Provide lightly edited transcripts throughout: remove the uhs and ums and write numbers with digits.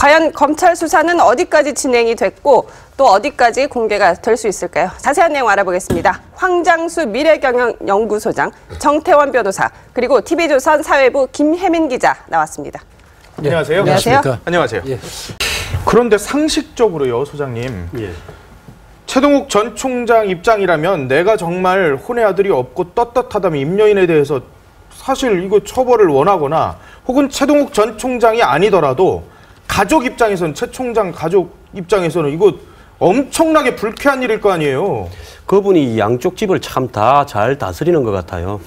과연 검찰 수사는 어디까지 진행이 됐고 또 어디까지 공개가 될 수 있을까요? 자세한 내용 알아보겠습니다. 황장수 미래경영연구소장, 정태원 변호사, 그리고 TV조선 사회부 김혜민 기자 나왔습니다. 예. 안녕하세요. 안녕하세요. 안녕하세요. 예. 그런데 상식적으로요, 소장님. 예. 최동욱 전 총장 입장이라면 내가 정말 혼의 아들이 없고 떳떳하다면 임여인에 대해서 사실 이거 처벌을 원하거나 혹은 최동욱 전 총장이 아니더라도 가족 입장에서는, 최 총장 가족 입장에서는 이거 엄청나게 불쾌한 일일 거 아니에요. 그분이 양쪽 집을 참 다 잘 다스리는 것 같아요.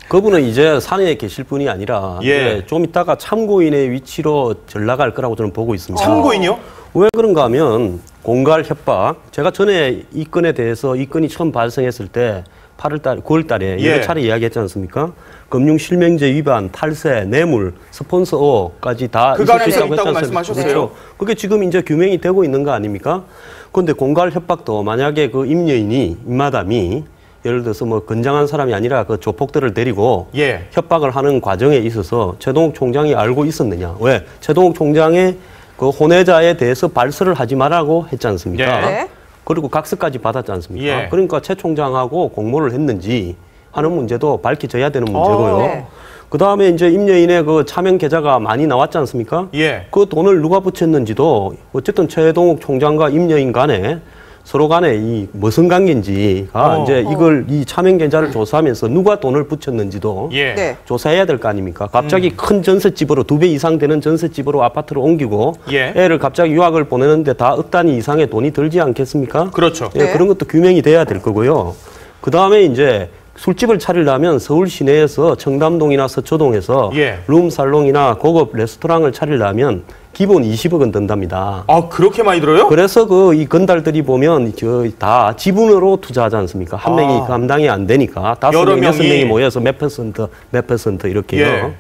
그분은 이제 산에 계실 분이 아니라 예. 좀 이따가 참고인의 위치로 전락할 거라고 저는 보고 있습니다. 참고인이요? 왜 그런가 하면 공갈 협박, 제가 전에 이 건에 대해서 이 건이 처음 발생했을 때 8월 9월 달에 예. 여러 차례 이야기했지 않습니까? 금융실명제 위반, 탈세, 뇌물, 스폰서까지 다 그간에 있을 수 있다고 말씀하셨어요. 그렇죠. 그게 지금 이제 규명이 되고 있는 거 아닙니까? 그런데 공갈 협박도 만약에 그 임여인이, 임마담이 예를 들어서 뭐 건장한 사람이 아니라 그 조폭들을 데리고 예. 협박을 하는 과정에 있어서 최동욱 총장이 알고 있었느냐? 왜? 최동욱 총장의 그 혼외자에 대해서 발설을 하지 말라고 했지 않습니까? 예. 네. 그리고 각서까지 받았지 않습니까? 예. 그러니까 최 총장하고 공모를 했는지 하는 문제도 밝혀져야 되는 문제고요. 네. 그다음에 이제 임여인의 그 차명 계좌가 많이 나왔지 않습니까? 예. 그 돈을 누가 붙였는지도 어쨌든 최동욱 총장과 임여인 간에 서로 간에 이 무슨 관계인지가 이제 이걸 이 차명 계좌를 조사하면서 누가 돈을 붙였는지도 예. 네. 조사해야 될 거 아닙니까? 갑자기 큰 전셋집으로 2배 이상 되는 전셋집으로 아파트를 옮기고 예. 애를 갑자기 유학을 보내는데 다 억 단위 이상의 돈이 들지 않겠습니까? 그렇죠. 예, 네. 그런 것도 규명이 돼야 될 거고요. 그 다음에 이제 술집을 차리려면 서울 시내에서 청담동이나 서초동에서 예. 룸살롱이나 고급 레스토랑을 차리려면 기본 20억은 든답니다. 아, 그렇게 많이 들어요? 그래서 그 이 건달들이 보면 저 다 지분으로 투자하지 않습니까? 한 명이 감당이 안 되니까 여러 5명, 6명이 명이 모여서 몇 퍼센트 이렇게요. 예.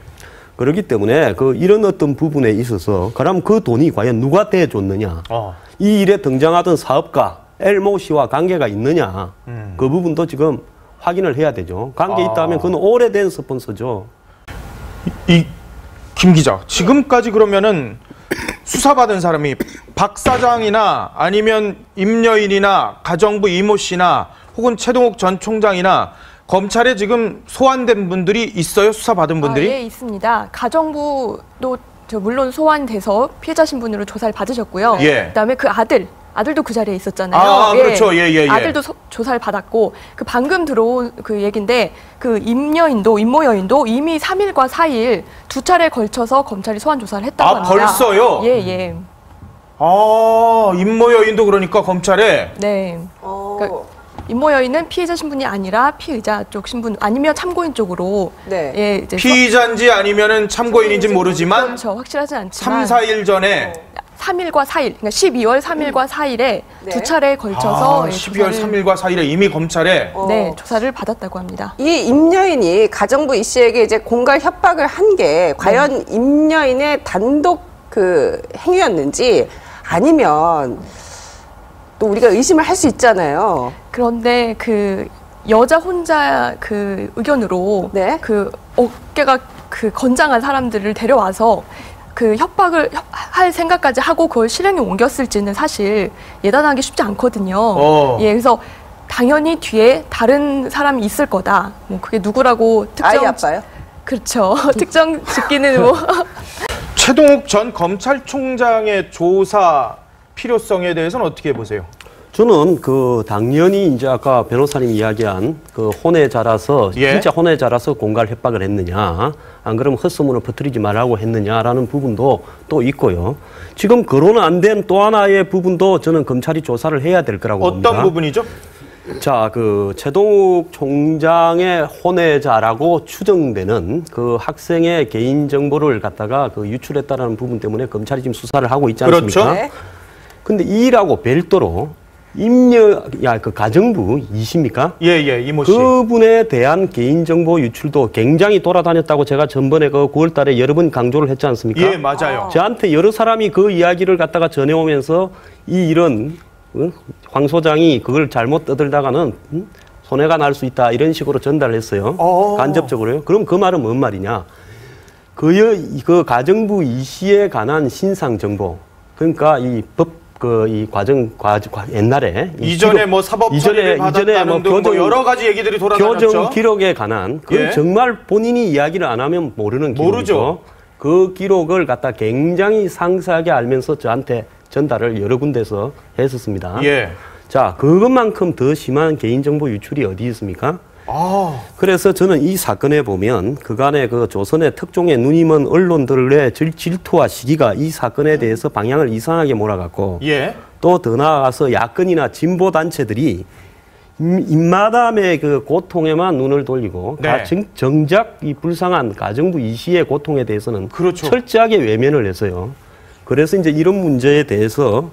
그렇기 때문에 그 이런 어떤 부분에 있어서 그럼 그 돈이 과연 누가 대줬느냐? 이 일에 등장하던 사업가 엘모 씨와 관계가 있느냐? 그 부분도 지금 확인을 해야 되죠. 관계 있다면 그건 오래된 스폰서죠. 김 기자, 지금까지 그러면은 수사받은 사람이 박 사장이나 아니면 임여인이나 가정부 이모 씨나 혹은 최동욱 전 총장이나 검찰에 지금 소환된 분들이 있어요? 수사받은 분들이? 예, 있습니다. 가정부도 물론 소환돼서 피해자 신분으로 조사를 받으셨고요. 예. 그다음에 그 아들도 그 자리에 있었잖아요. 그렇죠. 예. 아들도 조사를 받았고, 그 방금 들어온 그 얘긴데, 그 임모여인도 이미 3일과 4일 두 차례 걸쳐서 검찰이 소환 조사를 했다고 합니다. 벌써요? 예. 임모여인도 그러니까 검찰에? 네. 그러니까 임모여인은 피해자 신분이 아니라 피의자 쪽 신분 아니면 참고인 쪽으로 네. 예, 이제 피의자인지 아니면은 참고인인지 모르지만 그렇죠. 확실하지 않지만 3, 4일 전에 3일과 4일, 그러니까 12월 3일과 4일에 네. 두 차례 걸쳐서 12월 3일과 4일에 이미 검찰에 네, 조사를 받았다고 합니다. 이 임여인이 가정부 이 씨에게 이제 공갈 협박을 한 게 과연 임여인의 단독 그 행위였는지 아니면 또 우리가 의심을 할 수 있잖아요. 그런데 그 여자 혼자 그 의견으로 네. 그 어깨가 그 건장한 사람들을 데려와서 그 협박을 할 생각까지 하고 그걸 실행에 옮겼을지는 사실 예단하기 쉽지 않거든요. 예, 그래서 당연히 뒤에 다른 사람이 있을 거다. 뭐 그게 누구라고 특정. 아이 아빠요? 그렇죠. 특정 짓기는 뭐. 최동욱 전 검찰총장의 조사 필요성에 대해서는 어떻게 보세요? 저는 그 당연히 이제 아까 변호사님 이야기한 그 혼외자라서 진짜 혼외자라서 공갈 협박을 했느냐, 안 그러면 헛소문을 퍼뜨리지 말라고 했느냐라는 부분도 또 있고요. 지금 거론 안 된 또 하나의 부분도 저는 검찰이 조사를 해야 될 거라고 봅니다. 어떤 부분이죠? 자, 그 최동욱 총장의 혼외자라고 추정되는 그 학생의 개인 정보를 갖다가 그 유출했다라는 부분 때문에 검찰이 지금 수사를 하고 있지 않습니까? 그렇죠. 네. 근데 이일하고 별도로 그 가정부 이십니까? 예, 이모 씨. 그분에 대한 개인정보 유출도 굉장히 돌아다녔다고 제가 전번에 그 9월 달에 여러 번 강조를 했지 않습니까? 예, 맞아요. 저한테 여러 사람이 그 이야기를 갖다가 전해오면서 이 일은 황 소장이 그걸 잘못 떠들다가는 손해가 날 수 있다 이런 식으로 전달을 했어요. 간접적으로요. 그럼 그 말은 뭔 말이냐? 그 가정부 이시에 관한 신상 정보, 그러니까 이 옛날에 이전에 뭐 사법 처리를 받았다는 등 뭐 여러 가지 얘기들이 돌아다녔죠. 교정 기록에 관한 그건 정말 본인이 이야기를 안 하면 모르는 기록이죠. 모르죠. 그 기록을 갖다 굉장히 상세하게 알면서 저한테 전달을 여러 군데서 했었습니다. 자, 그것만큼 더 심한 개인정보 유출이 어디 있습니까? 그래서 저는 이 사건에 보면 그간의 그 조선의 특종의 눈이 먼 언론들의 질투와 시기가 이 사건에 대해서 방향을 이상하게 몰아갔고 또 더 나아가서 야권이나 진보 단체들이 입마담의 그 고통에만 눈을 돌리고 정작 이 불쌍한 가정부 이시의 고통에 대해서는 철저하게 외면을 해서요. 그래서 이제 이런 문제에 대해서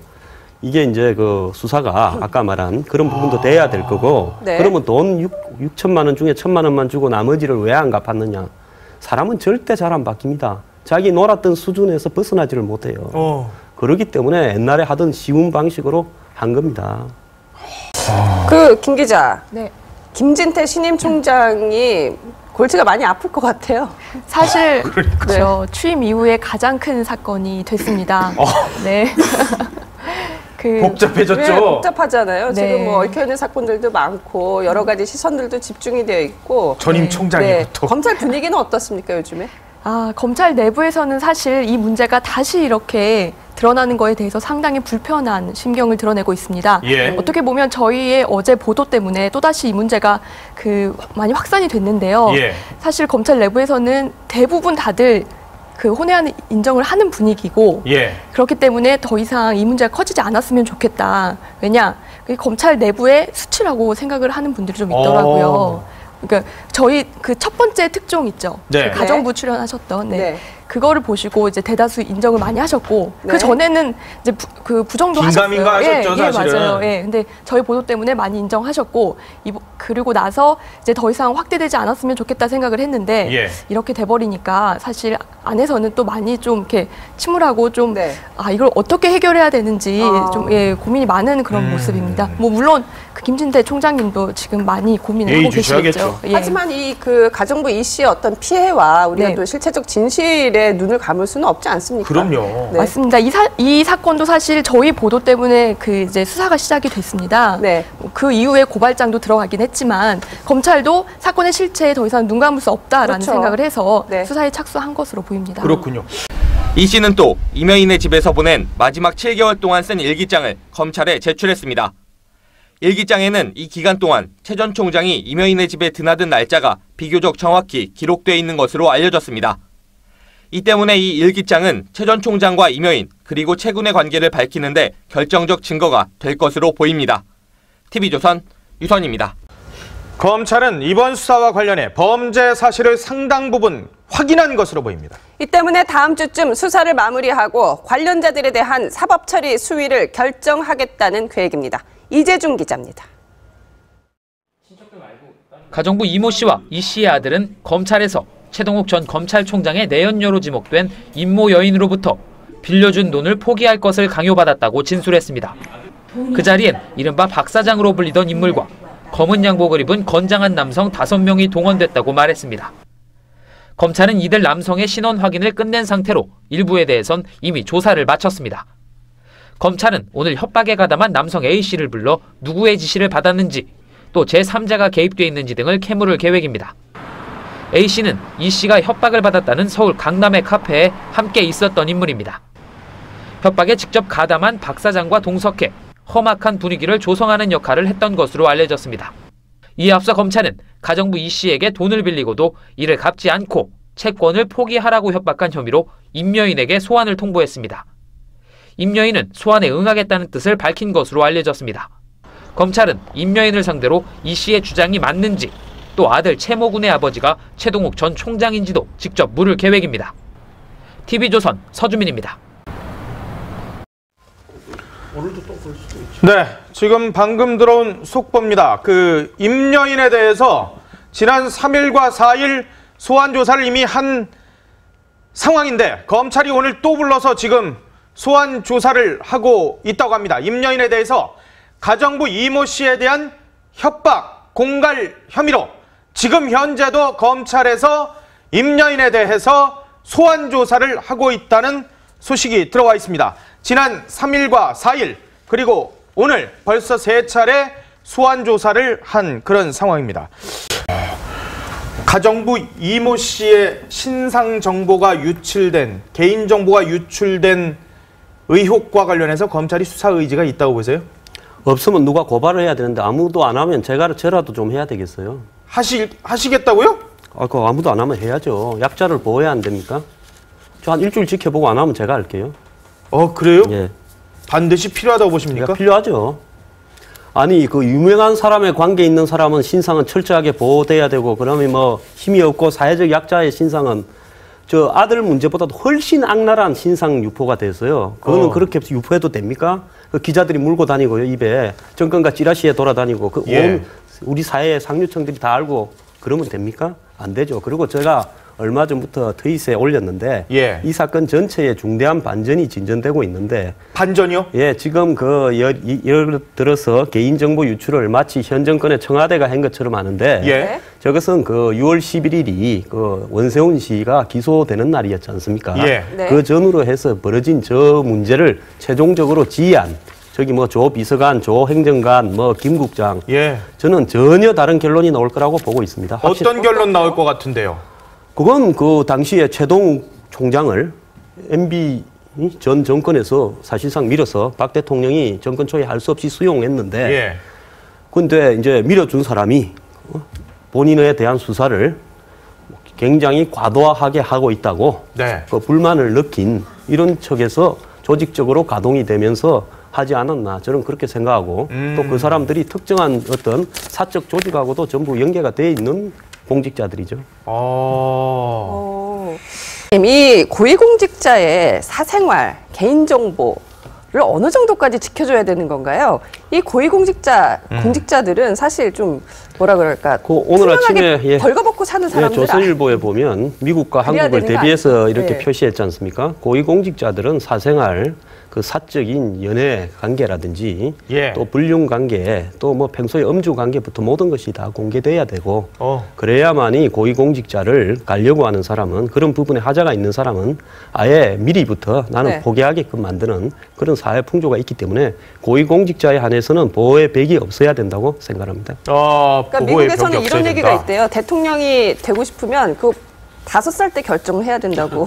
이게 이제 그 수사가 아까 말한 그런 부분도 돼야 될 거고 그러면 돈 6천만 원 중에 1,000만 원만 주고 나머지를 왜 안 갚았느냐. 사람은 절대 잘 안 바뀝니다. 자기 놀았던 수준에서 벗어나지를 못해요. 그렇기 때문에 옛날에 하던 쉬운 방식으로 한 겁니다. 김 기자, 김진태 신임 총장이 골치가 많이 아플 것 같아요. 사실 취임 이후에 가장 큰 사건이 됐습니다. 복잡해졌죠. 복잡하잖아요. 지금 뭐 얽혀있는 사건들도 많고 여러 가지 시선들도 집중이 되어 있고 전임 총장이부터. 검찰 분위기는 어떻습니까 요즘에? 검찰 내부에서는 사실 이 문제가 다시 이렇게 드러나는 거에 대해서 상당히 불편한 심경을 드러내고 있습니다. 어떻게 보면 저희의 어제 보도 때문에 또다시 이 문제가 많이 확산이 됐는데요. 사실 검찰 내부에서는 대부분 다들 혼외한 인정을 하는 분위기고 그렇기 때문에 더 이상 이 문제가 커지지 않았으면 좋겠다. 왜냐? 검찰 내부의 수치라고 생각을 하는 분들이 좀 있더라고요. 그러니까 저희 첫 번째 특종 있죠. 가정부 출연하셨던 그거를 보시고 이제 대다수 인정을 많이 하셨고 그 전에는 이제 부정도 하셨어요. 긴가민가 하셨죠, 사실은. 맞아요. 근데 저희 보도 때문에 많이 인정하셨고 그리고 나서 이제 더 이상 확대되지 않았으면 좋겠다 생각을 했는데 이렇게 돼버리니까 사실 안에서는 또 많이 좀 이렇게 침울하고 좀 이걸 어떻게 해결해야 되는지 좀 고민이 많은 그런 모습입니다. 뭐 물론 김진태 총장님도 지금 많이 고민을 하고 계시겠죠. 하지만 이 가정부 이 씨의 어떤 피해와 우리가 또 실체적 진실에 눈을 감을 수는 없지 않습니까? 그럼요. 맞습니다. 이 사건도 사실 저희 보도 때문에 이제 수사가 시작이 됐습니다. 그 이후에 고발장도 들어가긴 했지만 검찰도 사건의 실체에 더 이상 눈 감을 수 없다라는 생각을 해서 수사에 착수한 것으로 보입니다. 그렇군요. 이 씨는 또 임여인의 집에서 보낸 마지막 7개월 동안 쓴 일기장을 검찰에 제출했습니다. 일기장에는 이 기간 동안 최 전 총장이 임여인의 집에 드나든 날짜가 비교적 정확히 기록돼 있는 것으로 알려졌습니다. 이 때문에 이 일기장은 최 전 총장과 임여인 그리고 최 군의 관계를 밝히는데 결정적 증거가 될 것으로 보입니다. TV조선 유선입니다. 검찰은 이번 수사와 관련해 범죄 사실을 상당 부분 확인한 것으로 보입니다. 이 때문에 다음 주쯤 수사를 마무리하고 관련자들에 대한 사법 처리 수위를 결정하겠다는 계획입니다. 이재중 기자입니다. 가정부 이모 씨와 이 씨의 아들은 검찰에서 최동욱 전 검찰총장의 내연녀로 지목된 임모 여인으로부터 빌려준 돈을 포기할 것을 강요받았다고 진술했습니다. 그 자리엔 이른바 박 사장으로 불리던 인물과 검은 양복을 입은 건장한 남성 5명이 동원됐다고 말했습니다. 검찰은 이들 남성의 신원 확인을 끝낸 상태로 일부에 대해선 이미 조사를 마쳤습니다. 검찰은 오늘 협박에 가담한 남성 A씨를 불러 누구의 지시를 받았는지 또 제3자가 개입돼 있는지 등을 캐물을 계획입니다. A씨는 이씨가 협박을 받았다는 서울 강남의 카페에 함께 있었던 인물입니다. 협박에 직접 가담한 박 사장과 동석해 험악한 분위기를 조성하는 역할을 했던 것으로 알려졌습니다. 이에 앞서 검찰은 가정부 이씨에게 돈을 빌리고도 이를 갚지 않고 채권을 포기하라고 협박한 혐의로 임여인에게 소환을 통보했습니다. 임여인은 소환에 응하겠다는 뜻을 밝힌 것으로 알려졌습니다. 검찰은 임여인을 상대로 이 씨의 주장이 맞는지 또 아들 최모 군의 아버지가 최동욱 전 총장인지도 직접 물을 계획입니다. TV조선 서주민입니다. 네, 지금 방금 들어온 속보입니다. 임여인에 대해서 지난 3일과 4일 소환 조사를 이미 한 상황인데 검찰이 오늘 또 불러서 지금 소환 조사를 하고 있다고 합니다. 임여인에 대해서 가정부 이모 씨에 대한 협박, 공갈 혐의로 지금 현재도 검찰에서 임여인에 대해서 소환 조사를 하고 있다는 소식이 들어와 있습니다. 지난 3일과 4일 그리고 오늘 벌써 3차례 소환 조사를 한 그런 상황입니다. 가정부 이모 씨의 신상 정보가 유출된, 개인 정보가 유출된 의혹과 관련해서 검찰이 수사 의지가 있다고 보세요? 없으면 누가 고발을 해야 되는데 아무도 안 하면 저라도 좀 해야 되겠어요. 하시겠다고요? 그거 아무도 안 하면 해야죠. 약자를 보호해야 안 됩니까? 저 한 일주일 지켜보고 안 하면 제가 할게요. 그래요? 예. 반드시 필요하다고 보십니까? 필요하죠. 아니 그 유명한 사람의 관계 있는 사람은 신상은 철저하게 보호돼야 되고, 그러면 뭐 힘이 없고 사회적 약자의 신상은 저 아들 문제보다도 훨씬 악랄한 신상 유포가 돼서요. 그거는 그렇게 유포해도 됩니까? 그 기자들이 물고 다니고요, 입에 정권과 찌라시에 돌아다니고 온 우리 사회의 상류층들이 다 알고 그러면 됩니까? 안 되죠. 그리고 제가 얼마 전부터 트윗에 올렸는데 이 사건 전체에 중대한 반전이 진전되고 있는데. 반전이요? 예, 지금 예를 들어서 개인정보 유출을 마치 현 정권의 청와대가 한 것처럼 하는데 저것은 6월 11일이 원세훈 씨가 기소되는 날이었지 않습니까? 그 전후로 해서 벌어진 저 문제를 최종적으로 지휘한 저기 조 비서관, 조 행정관, 김 국장 저는 전혀 다른 결론이 나올 거라고 보고 있습니다. 어떤 결론 나올 것 같은데요? 그건 당시에 최동욱 총장을 MB 전 정권에서 사실상 밀어서 박 대통령이 정권 초에 할 수 없이 수용했는데, 근데 이제 밀어준 사람이 본인에 대한 수사를 굉장히 과도하게 하고 있다고 그 불만을 느낀 이런 척에서 조직적으로 가동이 되면서 하지 않았나, 저는 그렇게 생각하고 또 그 사람들이 특정한 어떤 사적 조직하고도 전부 연계가 돼 있는 공직자들이죠. 이 고위공직자의 사생활, 개인정보를 어느 정도까지 지켜줘야 되는 건가요? 이 공직자들은 사실 좀 뭐라 그럴까, 오늘 아침에 벌거벗고 사는 사람들. 조선일보에 보면 미국과 한국을 대비해서 이렇게 표시했지 않습니까? 고위공직자들은 사생활, 사적인 연애 관계라든지 또 불륜 관계, 또 평소에 음주 관계부터 모든 것이 다 공개돼야 되고 그래야만이 고위공직자를 가려고 하는 사람은, 그런 부분에 하자가 있는 사람은 아예 미리부터 나는 포기하게끔 만드는 그런 사회 풍조가 있기 때문에 고위공직자에 한해서는 보호의 벽이 없어야 된다고 생각합니다. 그러니까 미국에서는 이런 얘기가 있대요. 대통령이 되고 싶으면 5살 때 결정을 해야 된다고.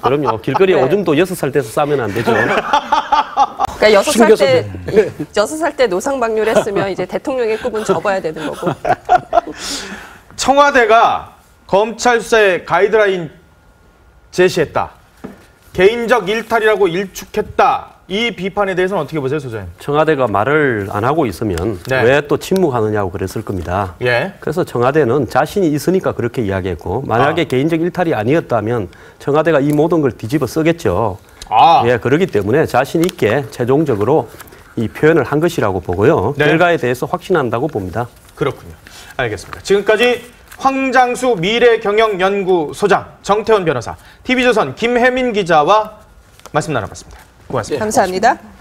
그럼요. 길거리에 오줌도 6살 때서 싸면 안 되죠. 그러니까 6살 때 노상방뇨를 했으면 이제 대통령의 꿈은 접어야 되는 거고. 청와대가 검찰 수사에 가이드라인 제시했다. 개인적 일탈이라고 일축했다. 이 비판에 대해서는 어떻게 보세요, 소장님? 청와대가 말을 안 하고 있으면 왜 또 침묵하느냐고 그랬을 겁니다. 그래서 청와대는 자신이 있으니까 그렇게 이야기했고, 만약에 개인적 일탈이 아니었다면 청와대가 이 모든 걸 뒤집어 쓰겠죠. 그렇기 때문에 자신 있게 최종적으로 이 표현을 한 것이라고 보고요. 결과에 대해서 확신한다고 봅니다. 그렇군요. 알겠습니다. 지금까지 황장수 미래경영연구소장, 정태원 변호사, TV조선 김혜민 기자와 말씀 나눠봤습니다. 고맙습니다. 감사합니다.